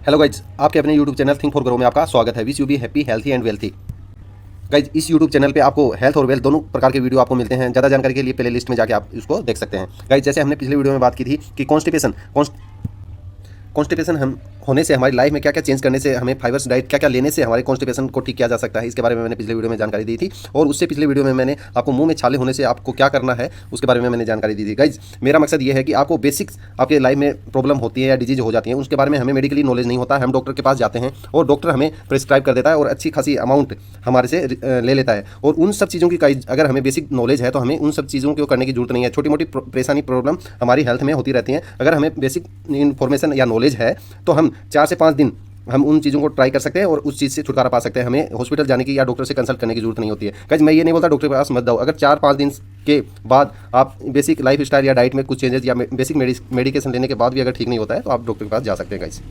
Hello guys, आपके अपने YouTube channel think for grow में आपका स्वागत है। Wish you be happy, healthy and wealthy. Guys, इस यूट्यूब चैनल पे आपको हेल्थ और वेल्थ दोनों प्रकार के वीडियो आपको मिलते हैं। ज़्यादा जानकारी के लिए प्ले लिस्ट में जाके आप इसको देख सकते हैं। गाइज, जैसे हमने पिछले वीडियो में बात की थी कि कॉन्स्टिपेशन हम होने से हमारी लाइफ में क्या क्या चेंज करने से, हमें फाइबर्स डाइट क्या क्या लेने से हमारे कॉन्स्टिपेशन को ठीक किया जा सकता है, इसके बारे में मैंने पिछले वीडियो में जानकारी दी थी। और उससे पिछले वीडियो में मैंने आपको मुंह में छाले होने से आपको क्या करना है उसके बारे में मैंने जानकारी दी थी। गाइज, मेरा मकसद ये है कि आपको बेसिक्स आपके लाइफ में प्रॉब्लम होती है या डिजीज हो जाती है, उसके बारे में हमें मेडिकली नॉलेज नहीं होता है। हम डॉक्टर के पास जाते हैं और डॉक्टर हमें प्रिस्क्राइब कर देता है और अच्छी खासी अमाउंट हमारे से ले लेता है। और उन सब चीज़ों की अगर हमें बेसिक नॉलेज है तो हमें उन सब चीज़ों को करने की जरूरत नहीं है। छोटी मोटी परेशानी प्रॉब्लम हमारी हेल्थ में होती रहती हैं। अगर हमें बेसिक इन्फॉर्मेशन या नॉलेज है तो हम 4 से 5 दिन हम उन चीज़ों को ट्राई कर सकते हैं और उस चीज़ से छुटकारा पा सकते हैं। हमें हॉस्पिटल जाने की या डॉक्टर से कंसल्ट करने की जरूरत नहीं होती है। गाइस, मैं ये नहीं बोलता डॉक्टर के पास मत जाओ। अगर 4-5 दिन के बाद आप बेसिक लाइफ स्टाइल या डाइट में कुछ चेंजेस या बेसिक मेडिकेशन लेने के बाद भी अगर ठीक नहीं होता है तो आप डॉक्टर के पास जा सकते हैं। गाइस,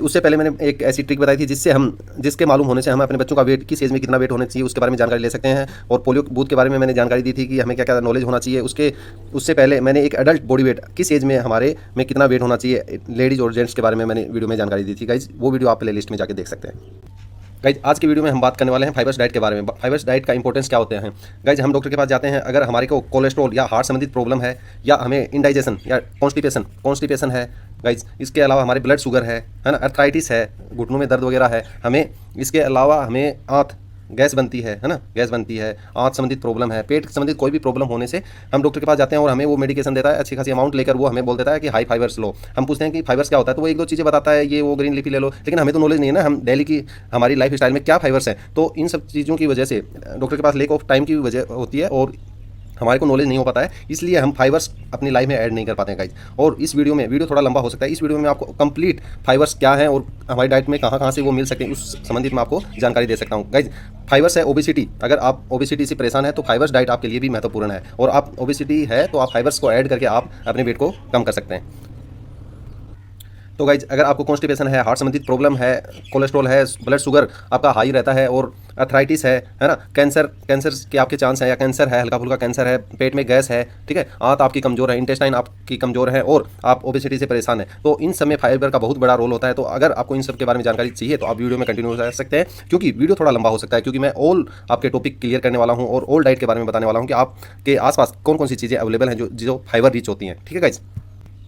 उससे पहले मैंने एक ऐसी ट्रिक बताई थी जिसके मालूम होने से हम अपने बच्चों का वेट, किस एज में कितना वेट होना चाहिए उसके बारे में जानकारी ले सकते हैं। और पोलियो बूथ के बारे में मैंने जानकारी दी थी कि हमें क्या क्या नॉलेज होना चाहिए। उससे पहले मैंने एक एडल्ट बॉडी वेट, किस एज में हमारे में कितना वेट होना चाहिए लेडीज़ और जेंट्स के बारे में मैंने वीडियो में जानकारी दी थी। गाइस, वो वीडियो आप प्ले लिस्ट में जाकर देख सकते हैं। गाइज, आज की वीडियो में हम बात करने वाले हैं फाइबर्स डाइट के बारे में। फाइबर्स डाइट का इंपॉर्टेंस क्या होते हैं। गाइज, हम डॉक्टर के पास जाते हैं अगर हमारे को कोलेस्ट्रॉल या हार्ट संबंधित प्रॉब्लम है या हमें इंडाइजेशन या कॉन्स्टिपेशन है। गाइज, इसके अलावा हमारे ब्लड शुगर है ना, अर्थराइटिस है, घुटनों में दर्द वगैरह है, हमें इसके अलावा हमें आंत गैस बनती है ना, गैस बनती है, आंत संबंधित प्रॉब्लम है, पेट संबंधित कोई भी प्रॉब्लम होने से हम डॉक्टर के पास जाते हैं और हमें वो मेडिकेशन देता है अच्छी खासी अमाउंट लेकर। वो हमें बोल देता है कि हाई फाइबर्स लो। हम पूछते हैं कि फाइबर्स क्या होता है तो वो 1-2 चीज़ें बताता है, ये वो ग्रीन लीफी ले लो। लेकिन हमें तो नॉलेज नहीं है ना, हम डेली की हमारी लाइफ स्टाइल में क्या फाइबर्स है। तो इन सब चीज़ों की वजह से डॉक्टर के पास लेक ऑफ टाइम की वजह होती है और हमारे को नॉलेज नहीं हो पाता है, इसलिए हम फाइबर्स अपनी लाइफ में ऐड नहीं कर पाते हैं। गाइज, और इस वीडियो थोड़ा लंबा हो सकता है। इस वीडियो में आपको कंप्लीट फाइबर्स क्या है और हमारी डाइट में कहाँ कहाँ से वो मिल सकते हैं उस संबंधित में आपको जानकारी दे सकता हूँ। गाइज, फाइबर्स है ओबेसिटी। अगर आप ओबेसिटी से परेशान है तो फाइबर्स डाइट आपके लिए भी महत्वपूर्ण है। और आप ओबेसिटी है तो आप फाइबर्स को ऐड करके आप अपने वेट को कम कर सकते हैं। तो गाइज, अगर आपको कॉन्स्टिपेशन है, हार्ट संबंधित प्रॉब्लम है, कोलेस्ट्रॉल है, ब्लड शुगर आपका हाई रहता है और अर्थराइटिस है ना, कैंसर के आपके चांस हैं या कैंसर है, हल्का फुल्का कैंसर है, पेट में गैस है, ठीक है, आंत आपकी कमजोर है, इंटेस्टाइन आपकी कमजोर है और आप ओबेसिटी से परेशान है, तो इन सब में फाइबर का बहुत बड़ा रोल होता है। तो अगर आपको इन सब के बारे में जानकारी चाहिए तो आप वीडियो में कंटिन्यू कर सकते हैं, क्योंकि वीडियो थोड़ा लंबा हो सकता है, क्योंकि मैं ऑल आपके टॉपिक क्लियर करने वाला हूँ और ऑल डाइट के बारे में बताने वाला हूँ कि आपके आसपास कौन कौन सी चीज़ें अवेलेबल हैं जो फाइबर रिच होती हैं। ठीक है गाइज,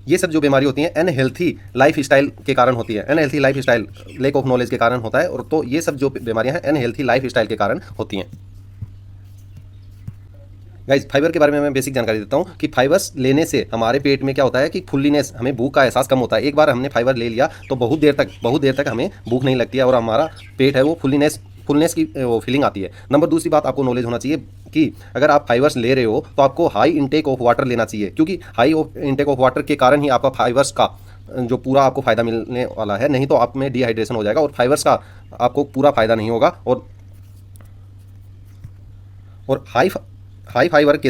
ये सब जो बीमारी होती हैं अनहेल्थी लाइफ स्टाइल के कारण होती है। Unhealthy life style lack of knowledge के कारण होता है। और तो ये सब जो बीमारियां हैं अनहेल्थी लाइफ स्टाइल के कारण होती हैं। गाइज, फाइबर के बारे में मैं बेसिक जानकारी देता हूँ कि फाइबर्स लेने से हमारे पेट में क्या होता है कि फुल्लीनेस, हमें भूख का एहसास कम होता है। एक बार हमने फाइबर ले लिया तो बहुत देर तक हमें भूख नहीं लगती है और हमारा पेट है वो फुलनेस की वो फीलिंग आती है। नंबर दूसरी बात आपको नॉलेज होना चाहिए कि अगर आप फाइबर्स ले रहे हो तो आपको हाई इंटेक ऑफ वाटर लेना चाहिए, क्योंकि हाई इंटेक ऑफ वाटर के कारण ही आपका फाइबर्स का जो पूरा आपको फ़ायदा मिलने वाला है। नहीं तो आप में डिहाइड्रेशन हो जाएगा और फाइबर्स का आपको पूरा फ़ायदा नहीं होगा। और हाई फाइबर के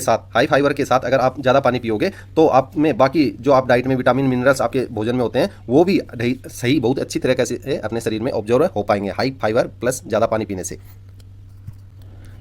साथ अगर आप ज़्यादा पानी पियोगे तो आप में बाकी जो आप डाइट में विटामिन मिनरल्स आपके भोजन में होते हैं वो भी सही बहुत अच्छी तरीके से अपने शरीर में ऑब्जर्व हो पाएंगे हाई फाइबर प्लस ज़्यादा पानी पीने से।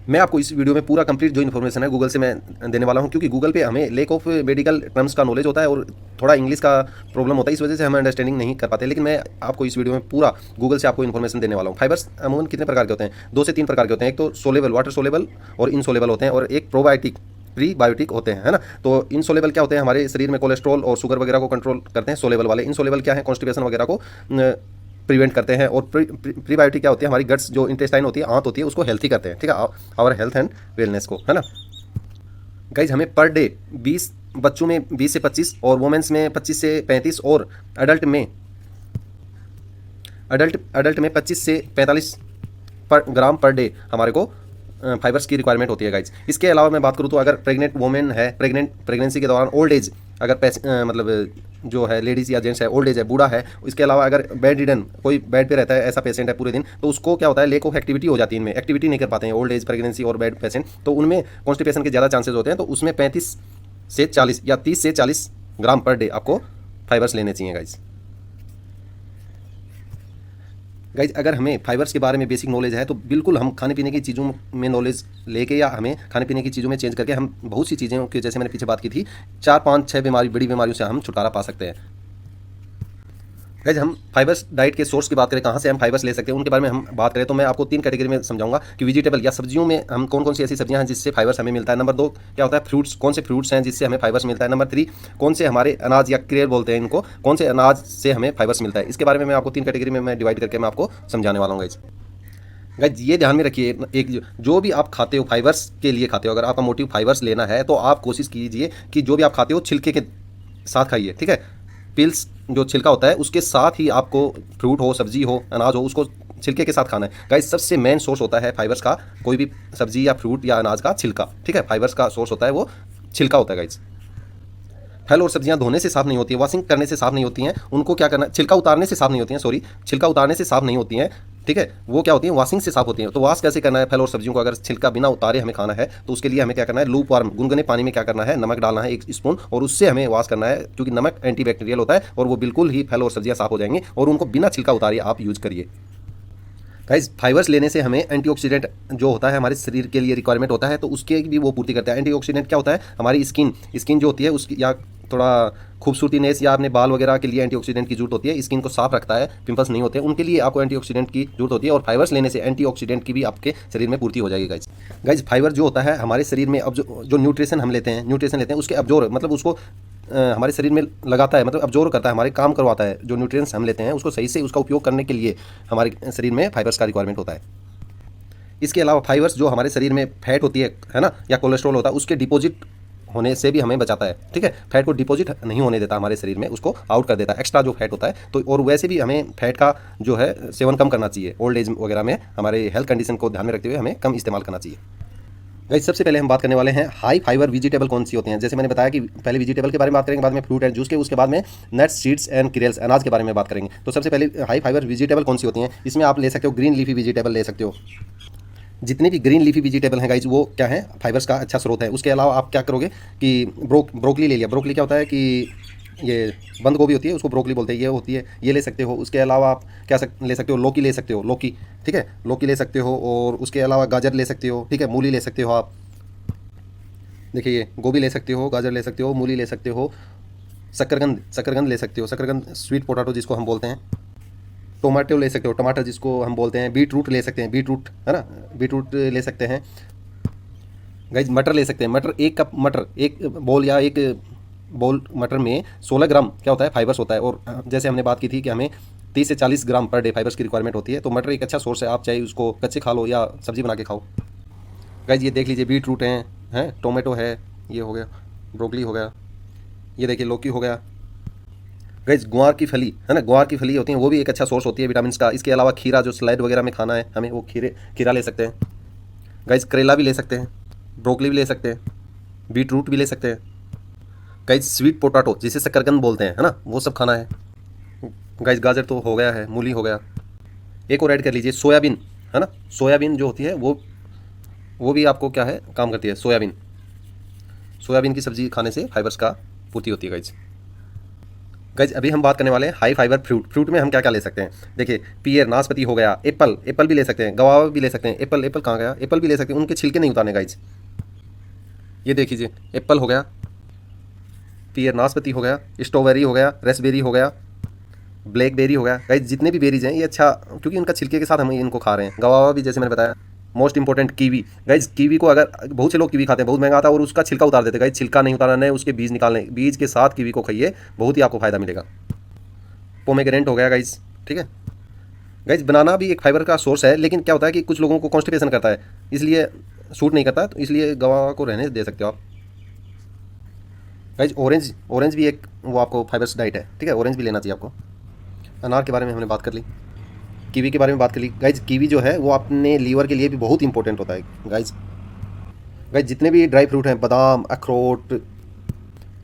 मैं आपको इस वीडियो में पूरा कंप्लीट जो इन्फॉर्मेशन है गूगल से मैं देने वाला हूं, क्योंकि गूगल पे हमें लैक ऑफ मेडिकल टर्म्स का नॉलेज होता है और थोड़ा इंग्लिश का प्रॉब्लम होता है, इस वजह से हम अंडरस्टैंडिंग नहीं कर पाते। लेकिन मैं आपको इस वीडियो में पूरा गूगल से आपको इन्फॉर्मेशन देने वाला हूँ। फाइबर्स अमूमन कितने प्रकार के होते हैं? 2 से 3 प्रकार के होते हैं। एक तो सोलेबल, वाटर सोलेबल और इनसोलेबल होते हैं, और एक प्रोबायोटिक, प्रीबायोटिक होते हैं, है ना। तो इनसोलेबल क्या होते हैं? हमारे शरीर में कोलेस्ट्रॉल और शुगर वगैरह को कंट्रोल करते हैं। सोलेबल वाले इनसोलेबल क्या है? कॉन्स्टिपेशन वगैरह को प्रिवेंट करते हैं। और प्रीबायोटिक क्या होती है? हमारी गट्स जो इंटेस्टाइन होती है, आंत होती है, उसको हेल्थी करते हैं। ठीक है, आवर हेल्थ एंड वेलनेस को, है ना। गाइज, हमें पर डे 20 बच्चों में 20 से 25 और वुमेन्स में 25 से 35 और अडल्ट में 25 से 45 ग्राम पर डे हमारे को फाइबर्स की रिक्वायरमेंट होती है गाइज। इसके अलावा मैं बात करूँ तो अगर प्रेग्नेंट वुमेन है, प्रेगनेंसी के दौरान, ओल्ड एज अगर मतलब जो है लेडीज़ या जेंट्स है, ओल्ड एज है, बूढ़ा है, इसके अलावा अगर बेड रिडन कोई बेड पे रहता है ऐसा पेशेंट है पूरे दिन, तो उसको क्या होता है? लैक ऑफ एक्टिविटी हो जाती है, इनमें एक्टिविटी नहीं कर पाते हैं ओल्ड एज, प्रेगनेंसी और बेड पेशेंट, तो उनमें कॉन्स्टिपेशन के ज़्यादा चांसेस होते हैं। तो उसमें 35 से 40 या 30 से 40 ग्राम पर डे आपको फाइबर्स लेने चाहिए गाइज। गाइज, अगर हमें फाइबर्स के बारे में बेसिक नॉलेज है तो बिल्कुल हम खाने पीने की चीज़ों में नॉलेज लेके या हमें खाने पीने की चीज़ों में चेंज करके हम बहुत सी चीज़ों की, जैसे मैंने पीछे बात की थी, 4, 5, 6 बड़ी बीमारियों से हम छुटकारा पा सकते हैं। गाइज हम फाइबर्स डाइट के सोर्स की बात करें, कहाँ से हम फाइबर्स ले सकते हैं, उनके बारे में हम बात करें तो मैं आपको 3 कैटेगरी में समझाऊंगा कि वेजिटेबल या सब्जियों में हम कौन कौन सी ऐसी सब्जियां हैं जिससे फाइबर्स हमें मिलता है। नंबर 2 क्या होता है, फ्रूट्स, कौन से फ्रूट्स हैं जिससे हमें फाइबर्स मिलता है। नंबर 3 कौन से हमारे अनाज या क्रेल बोलते हैं इनको, कौन से अनाज से हमें फाइबर्स मिलता है। इसके बारे में मैं आपको 3 कैटेगरी में मैं डिवाइड करके मैं आपको समझाने वाला हूँ गाइज। गाइज ये ध्यान में रखिए, एक जो भी आप खाते हो फाइबर्स के लिए खाते हो, अगर आपका मोटिव फाइबर्स लेना है तो आप कोशिश कीजिए कि जो भी आप खाते हो छिलके के साथ खाइए, ठीक है। पिल्स जो छिलका होता है उसके साथ ही आपको फ्रूट हो, सब्जी हो, अनाज हो, उसको छिलके के साथ खाना है। गाइस सबसे मेन सोर्स होता है फाइबर्स का कोई भी सब्जी या फ्रूट या अनाज का छिलका, ठीक है। फाइबर्स का सोर्स होता है वो छिलका होता है गाइस। फल और सब्जियां धोने से साफ नहीं होती है, वॉशिंग करने से साफ नहीं होती हैं, उनको क्या करना, छिलका उतारने से साफ नहीं होती हैं, सॉरी, छिलका उतारने से साफ नहीं होती हैं, ठीक है। वो क्या होती है, वॉशिंग से साफ होती हैं। तो वॉश कैसे करना है फल और सब्जियों को, अगर छिलका बिना उतारे हमें खाना है तो उसके लिए हमें क्या करना है, लूप वार्म गुनगुने पानी में क्या करना है, नमक डालना है 1 स्पून और उससे हमें वॉश करना है, क्योंकि नमक एंटीबैक्टीरियल होता है और वो बिल्कुल ही फल और सब्जियां साफ हो जाएंगी। और उनको बिना छिलका उतारे आप यूज करिए। गाइस फाइबर्स लेने से हमें एंटीऑक्सीडेंट जो होता है हमारे शरीर के लिए रिक्वायरमेंट होता है, तो उसके भी वो पूर्ति करता है। एंटीऑक्सीडेंट क्या होता है, हमारी स्किन जो होती है उसकी या थोड़ा खूबसूरतीनेस या अपने बाल वगैरह के लिए एंटीऑक्सीडेंट की जरूरत होती है। स्किन को साफ रखता है, पिंपल्स नहीं होते, उनके लिए आपको एंटीऑक्सीडेंट की जरूरत होती है। और फाइबर्स लेने से एंटीऑक्सीडेंट की भी आपके शरीर में पूर्ति हो जाएगी गाइज। फाइबर जो होता है हमारे शरीर में, अब जो न्यूट्रिशन हम लेते हैं उसके अब्जॉर्ब, मतलब उसको हमारे शरीर में लगाता है, मतलब अब्जॉर्ब करता है, हमारे काम करवाता है। जो न्यूट्रिएंट्स हम लेते हैं उसको सही से उसका उपयोग करने के लिए हमारे शरीर में फाइबर्स का रिक्वायरमेंट होता है। इसके अलावा फाइबर्स जो हमारे शरीर में फैट होती है ना, या कोलेस्ट्रॉल होता है, उसके डिपॉजिट होने से भी हमें बचाता है, ठीक है। फैट को डिपॉजिट नहीं होने देता हमारे शरीर में, उसको आउट कर देता है, एक्स्ट्रा जो फैट होता है। तो और वैसे भी हमें फैट का जो है सेवन कम करना चाहिए, ओल्ड एज वगैरह में हमारे हेल्थ कंडीशन को ध्यान में रखते हुए हमें कम इस्तेमाल करना चाहिए। गाइस सबसे पहले हम बात करने वाले हैं हाई फाइबर वेजिटेबल कौन सी होती हैं। जैसे मैंने बताया कि पहले वेजिटेबल के बारे में बात करेंगे, बाद में फ्रूट एंड जूस के, उसके बाद में नट्स, सीड्स एंड क्रेल्स, अनाज के बारे में बात करेंगे। तो सबसे पहले हाई फाइबर वेजिटेबल कौन सी होती हैं, इसमें आप ले सकते हो ग्रीन लीफी वेजिटेबल ले सकते हो। जितने भी ग्रीन लीफी वेजिटेबल हैं गाइज वो क्या है, फाइबर्स का अच्छा स्रोत है। उसके अलावा आप क्या करोगे कि ब्रोकली ले लिया। ब्रोकली क्या होता है कि ये बंद गोभी होती है, उसको ब्रोकली बोलते हैं, ये होती है, ये ले सकते हो। उसके अलावा आप क्या ले सकते हो, लौकी ले सकते हो, लौकी, ठीक है, लौकी ले सकते हो। और उसके अलावा गाजर ले सकते हो, ठीक है, मूली ले सकते हो आप, देखिए ये गोभी ले सकते हो, गाजर ले सकते हो, मूली ले सकते हो, शकरकंद ले सकते हो, शकरकंद स्वीट पोटैटो जिसको हम बोलते हैं, टोमेटो ले सकते हो, टमाटर जिसको हम बोलते हैं, बीट रूट ले सकते हैं, बीट रूट है ना, बीट रूट ले सकते हैं गाइज। मटर ले सकते हैं, मटर 1 कप, मटर 1 बोल या 1 बोल मटर में 16 ग्राम क्या होता है, फाइबर्स होता है। और जैसे हमने बात की थी कि हमें 30 से 40 ग्राम पर डे फाइबर्स की रिक्वायरमेंट होती है। तो मटर एक अच्छा सोर्स है, आप चाहे उसको कच्चे खा लो या सब्जी बना के खाओ। गाइज ये देख लीजिए, बीट रूट हैं, टोमेटो है, ये हो गया, ब्रोकली हो गया, ये देखिए लौकी हो गया। गाइज ग्वार की फली है ना, ग्वार की फली होती है, वो भी एक अच्छा सोर्स होती है विटामिन का। इसके अलावा खीरा, जो स्लाइड वगैरह में खाना है हमें, वो खीरा ले सकते हैं गाइज। करेला भी ले सकते हैं, ब्रोकली भी ले सकते हैं, बीट रूट भी ले सकते हैं गाइज। स्वीट पोटैटो जिसे शकरकंद बोलते हैं, है ना, वो सब खाना है गाइज। गाजर तो हो गया है, मूली हो गया, एक और ऐड कर लीजिए सोयाबीन, है ना। सोयाबीन जो होती है वो भी आपको क्या है, काम करती है। सोयाबीन की सब्जी खाने से फाइबर्स का पूर्ति होती है गाइज। अभी हम बात करने वाले हैं हाई फाइबर फ्रूट में हम क्या क्या ले सकते हैं। देखिए पियर, नाशपाती हो गया, एप्पल भी ले सकते हैं, गवावा भी ले सकते हैं। एप्पल कहाँ गया, एप्पल भी ले सकते हैं, उनके छिलके नहीं उतारने गाइज। ये देख लीजिए, एप्पल हो गया, पियर, नाशपाती हो गया, स्ट्रॉबेरी हो गया, रेसबेरी हो गया, ब्लैकबेरी हो गया गाइज। जितने भी बेरीज हैं ये अच्छा, क्योंकि इनका छिलके के साथ हम इनको खा रहे हैं। गवावा भी जैसे मैंने बताया। Most important kiwi guys, kiwi को अगर बहुत से लोग कीवी खाते हैं, बहुत महंगा आता है और उसका छिलका उतार देते हैं गाइज। छिलका नहीं उतारना है, उसके बीज निकालने, बीज के साथ कीवी को खाइए, बहुत ही आपको फायदा मिलेगा। पोमेग्रेनेट हो गया गाइज, ठीक है। गाइज बनाना भी एक फाइबर का सोर्स है, लेकिन क्या होता है कि कुछ लोगों को कॉन्स्टिपेशन करता है, इसलिए सूट नहीं करता, तो इसलिए गवावा को रहने दे सकते हो आप गाइज। ऑरेंज भी एक वो आपको फाइबर्स डाइट है, ठीक है, ऑरेंज भी लेना चाहिए आपको। अनार के बारे में हमने बात कर ली, कीवी के बारे में बात कर ली गाइज। कीवी जो है वो अपने लीवर के लिए भी बहुत इंपॉर्टेंट होता है गाइज। जितने भी ड्राई फ्रूट हैं, बादाम, अखरोट,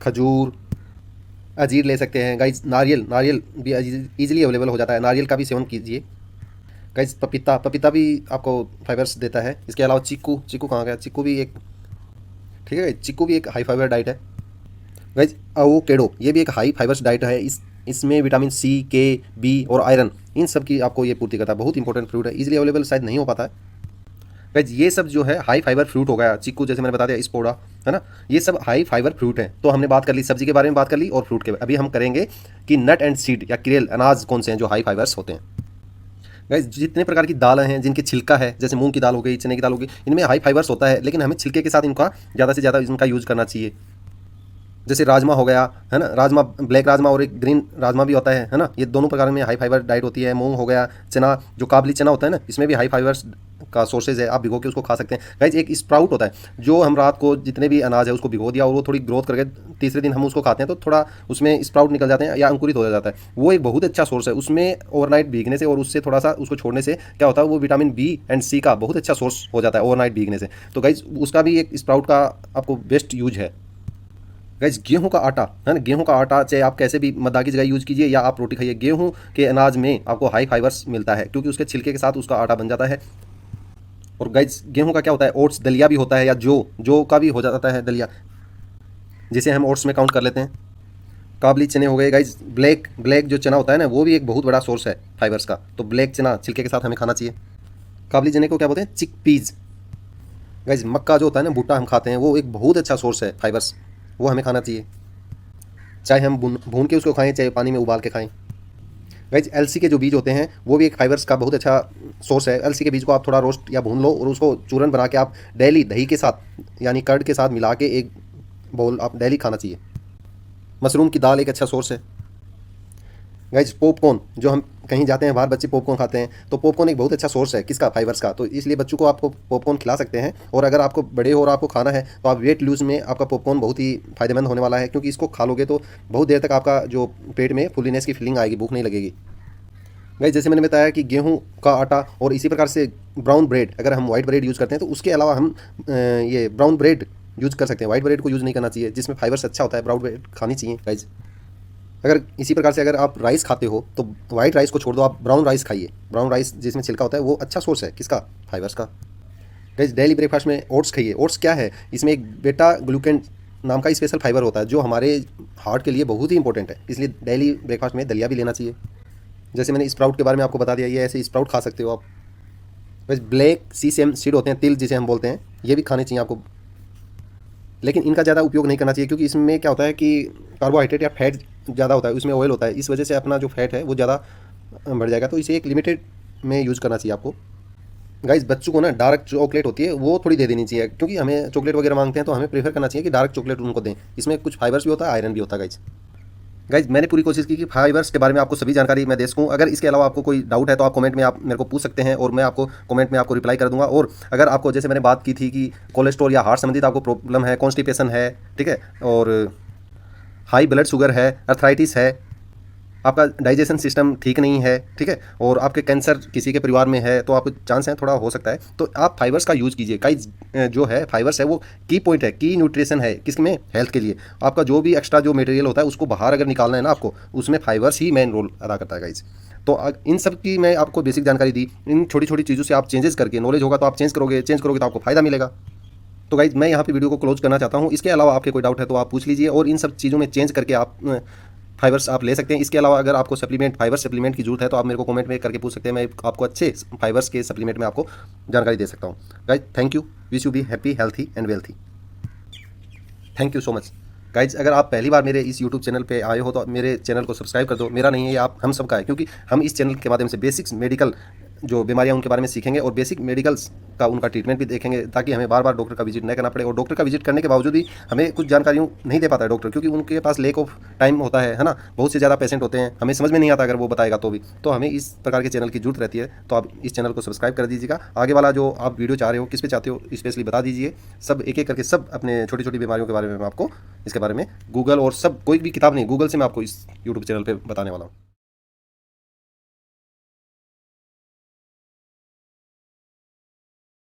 खजूर, अंजीर ले सकते हैं गाइज। नारियल भी इजीली अवेलेबल हो जाता है, नारियल का भी सेवन कीजिए गाइज। पपीता भी आपको फाइबर्स देता है। इसके अलावा चीकू कहाँ गया, चीकू भी एक, ठीक है, चीकू भी एक हाई फाइबर डाइट है गाइज। एवोकेडो ये भी एक हाई फाइबर्स डाइट है। इसमें विटामिन सी, के, बी और आयरन, इन सब की आपको ये पूर्ति करता है। बहुत इंपॉर्टेंट फ्रूट है, इजीली अवेलेबल शायद नहीं हो पाता है गाइज ये सब जो है हाई फाइबर फ्रूट हो गया, चीकू जैसे मैंने बता दिया, स्पोड़ा, है ना, ये सब हाई फाइबर फ्रूट हैं। तो हमने बात कर ली सब्जी के बारे में, बात कर ली, और फ्रूट के अभी हम करेंगे कि नट एंड सीड या क्रेल अनाज कौन से हैं जो हाई फाइबर्स होते हैं। गाइज जितने प्रकार की दालें हैं जिनके छिलका है, जैसे मूंग की दाल हो गई, चने की दाल हो गई, इनमें हाई फाइबर्स होता है, लेकिन हमें छिलके के साथ इनका ज़्यादा से ज़्यादा इनका यूज़ करना चाहिए। जैसे राजमा हो गया, है ना, राजमा ब्लैक राजमा और एक ग्रीन राजमा भी होता है ना, ये दोनों प्रकार में हाई फाइबर डाइट होती है। मूंग हो गया, चना जो काबली चना होता है ना, इसमें भी हाई फाइबर्स का सोर्सेज है, आप भिगो के उसको खा सकते हैं। गाइज एक स्प्राउट होता है, जो हम रात को जितने भी अनाज है उसको भिगो दिया और वो थोड़ी ग्रोथ करके तीसरे दिन हम उसको खाते हैं तो थोड़ा उसमें स्प्राउट निकल जाते हैं या अंकुरित हो जाता है। वो एक बहुत अच्छा सोर्स है, उसमें ओवरनाइट भीगने से और उससे थोड़ा सा उसको छोड़ने से क्या होता है, वो विटामिन बी एंड सी का बहुत अच्छा सोर्स हो जाता है ओवरनाइट भीगने से। तो गाइज उसका भी एक स्प्राउट का आपको बेस्ट यूज है। गाइस गेहूं का आटा, है ना, गेहूं का आटा चाहे आप कैसे भी मद्दा की जगह यूज़ कीजिए या आप रोटी खाइए, गेहूं के अनाज में आपको हाई फाइबर्स मिलता है क्योंकि उसके छिलके के साथ उसका आटा बन जाता है। और गाइस गेहूं का क्या होता है, ओट्स दलिया भी होता है, या जो का भी हो जाता है दलिया, जिसे हम ओट्स में काउंट कर लेते हैं। काबली चने हो गए गाइस, ब्लैक जो चना होता है ना, वो भी एक बहुत बड़ा सोर्स है फाइबर्स का। तो ब्लैक चना छिलके के साथ हमें खाना चाहिए। काबली चने को क्या बोलते हैं, चिक पीज। गाइस मक्का जो होता है ना, भुट्टा हम खाते हैं, वो एक बहुत अच्छा सोर्स है फाइबर्स, वो हमें खाना चाहिए, चाहे हम भून के उसको खाएं चाहे पानी में उबाल के खाएं। गाइज अलसी के जो बीज होते हैं वो भी एक फाइबर्स का बहुत अच्छा सोर्स है। अलसी के बीज को आप थोड़ा रोस्ट या भून लो और उसको चूरन बना के आप डेली दही के साथ यानी कर्ड के साथ मिला के एक बाउल आप डेली खाना चाहिए। मशरूम की दाल एक अच्छा सोर्स है। गाइज पॉपकॉर्न, जो हम कहीं जाते हैं बाहर बच्चे पॉपकॉर्न खाते हैं, तो पॉपकॉर्न एक बहुत अच्छा सोर्स है किसका, फाइबर्स का। तो इसलिए बच्चों को आपको पॉपकॉर्न खिला सकते हैं। और अगर आपको बड़े हो और आपको खाना है तो आप वेट लूज़ में आपका पॉपकॉर्न बहुत ही फायदेमंद होने वाला है, क्योंकि इसको खा लोगे तो बहुत देर तक आपका जो पेट में फुलीनेस की फीलिंग आएगी, भूख नहीं लगेगी। गाइज जैसे मैंने बताया कि गेहूं का आटा और इसी प्रकार से ब्राउन ब्रेड, अगर हम वाइट ब्रेड यूज़ करते हैं तो उसके अलावा हम ये ब्राउन ब्रेड यूज़ कर सकते हैं। वाइट ब्रेड को यूज़ नहीं करना चाहिए, जिसमें फाइबर्स अच्छा होता है, ब्राउन ब्रेड खानी चाहिए गाइज। अगर इसी प्रकार से अगर आप राइस खाते हो तो वाइट राइस को छोड़ दो, आप ब्राउन राइस खाइए। ब्राउन राइस जिसमें छिलका होता है वो अच्छा सोर्स है किसका, फाइबर्स का। गाइस डेली ब्रेकफास्ट में ओट्स खाइए। ओट्स क्या है, इसमें एक बेटा ग्लूकेन नाम का स्पेशल फाइबर होता है जो हमारे हार्ट के लिए बहुत ही इंपॉर्टेंट है, इसलिए डेली ब्रेकफास्ट में दलिया भी लेना चाहिए। जैसे मैंने स्प्राउट के बारे में आपको बता दिया, ये ऐसे स्प्राउट खा सकते हो आप। बस ब्लैक सीसेम सीड होते हैं, तिल जिसे हम बोलते हैं, ये भी खाने चाहिए आपको, लेकिन इनका ज़्यादा उपयोग नहीं करना चाहिए क्योंकि इसमें क्या होता है कि कार्बोहाइड्रेट या फैट ज़्यादा होता है, उसमें ऑयल होता है, इस वजह से अपना जो फैट है वो ज़्यादा बढ़ जाएगा। तो इसे एक लिमिटेड में यूज़ करना चाहिए आपको। गाइस बच्चों को ना डार्क चॉकलेट होती है वो थोड़ी दे देनी चाहिए, क्योंकि हमें चॉकलेट वगैरह मांगते हैं तो हमें प्रेफर करना चाहिए कि डार्क चॉकलेट उनको दें, इसमें कुछ फाइबर्स भी होता है, आयरन भी होता है। गाइज मैंने पूरी कोशिश की कि फाइबर्स के बारे में आपको सभी जानकारी मैं दे सकूँ। अगर इसके अलावा आपको कोई डाउट है तो आप कमेंट में आप मेरे को पूछ सकते हैं और मैं आपको कमेंट में आपको रिप्लाई कर दूंगा। और अगर आपको जैसे मैंने बात की थी कि कोलेस्ट्रॉल या हार्ट संबंधित आपको प्रॉब्लम है, कॉन्स्टिपेशन है, ठीक है, और हाई ब्लड शुगर है, अर्थराइटिस है, आपका डाइजेशन सिस्टम ठीक नहीं है, ठीक है, और आपके कैंसर किसी के परिवार में है तो आपको चांस है थोड़ा हो सकता है, तो आप फाइबर्स का यूज़ कीजिए। गाइस जो है फाइबर्स है वो की पॉइंट है, की न्यूट्रिशन है किसमें, हेल्थ के लिए। आपका जो भी एक्स्ट्रा जो मटेरियल होता है उसको बाहर अगर निकालना है ना आपको, उसमें फाइबर्स ही मेन रोल अदा करता है गाइस। तो इन सब की मैं आपको बेसिक जानकारी दी, इन छोटी छोटी चीज़ों से आप चेंजेस करके, नॉलेज होगा तो आप चेंज करोगे तो आपको फ़ायदा मिलेगा। तो गाइज मैं यहाँ पे वीडियो को क्लोज करना चाहता हूँ। इसके अलावा आपके कोई डाउट है तो आप पूछ लीजिए और इन सब चीज़ों में चेंज करके आप फाइबर्स आप ले सकते हैं। इसके अलावा अगर आपको फाइबर सप्लीमेंट की जरूरत है तो आप मेरे को कमेंट में करके पूछ सकते हैं, मैं आपको अच्छे फाइबर्स के सप्लीमेंट में आपको जानकारी दे सकता हूँ। Guys thank you, wish you be happy, healthy and wealthy. Thank you so much. Guys अगर आप पहली बार मेरे इस यूट्यूब चैनल पे आए हो तो मेरे चैनल को सब्सक्राइब कर दो। मेरा नहीं है ये, आप हम सबका है, क्योंकि हम इस चैनल के माध्यम से बेसिक्स मेडिकल जो बीमारियां उनके बारे में सीखेंगे और बेसिक मेडिकल्स का उनका ट्रीटमेंट भी देखेंगे, ताकि हमें बार बार डॉक्टर का विजिट नहीं करना पड़े। और डॉक्टर का विजिट करने के बावजूद भी हमें कुछ जानकारियों नहीं दे पाता है डॉक्टर, क्योंकि उनके पास लेक ऑफ टाइम होता है ना, बहुत से ज़्यादा पेशेंट होते हैं, हमें समझ में नहीं आता अगर वो बताएगा तो भी। तो हमें इस प्रकार के चैनल की जरूरत रहती है, तो आप इस चैनल को सब्सक्राइब कर दीजिएगा। आगे वाला जो आप वीडियो चाह रहे हो किस पे चाहते हो स्पेशली बता दीजिए, सब एक एक करके सब अपने छोटी छोटी बीमारियों के बारे में मैं आपको इसके बारे में गूगल और सब कोई भी किताब नहीं, गूगल से मैं आपको इस यूट्यूब चैनल पर बताने वाला हूँ।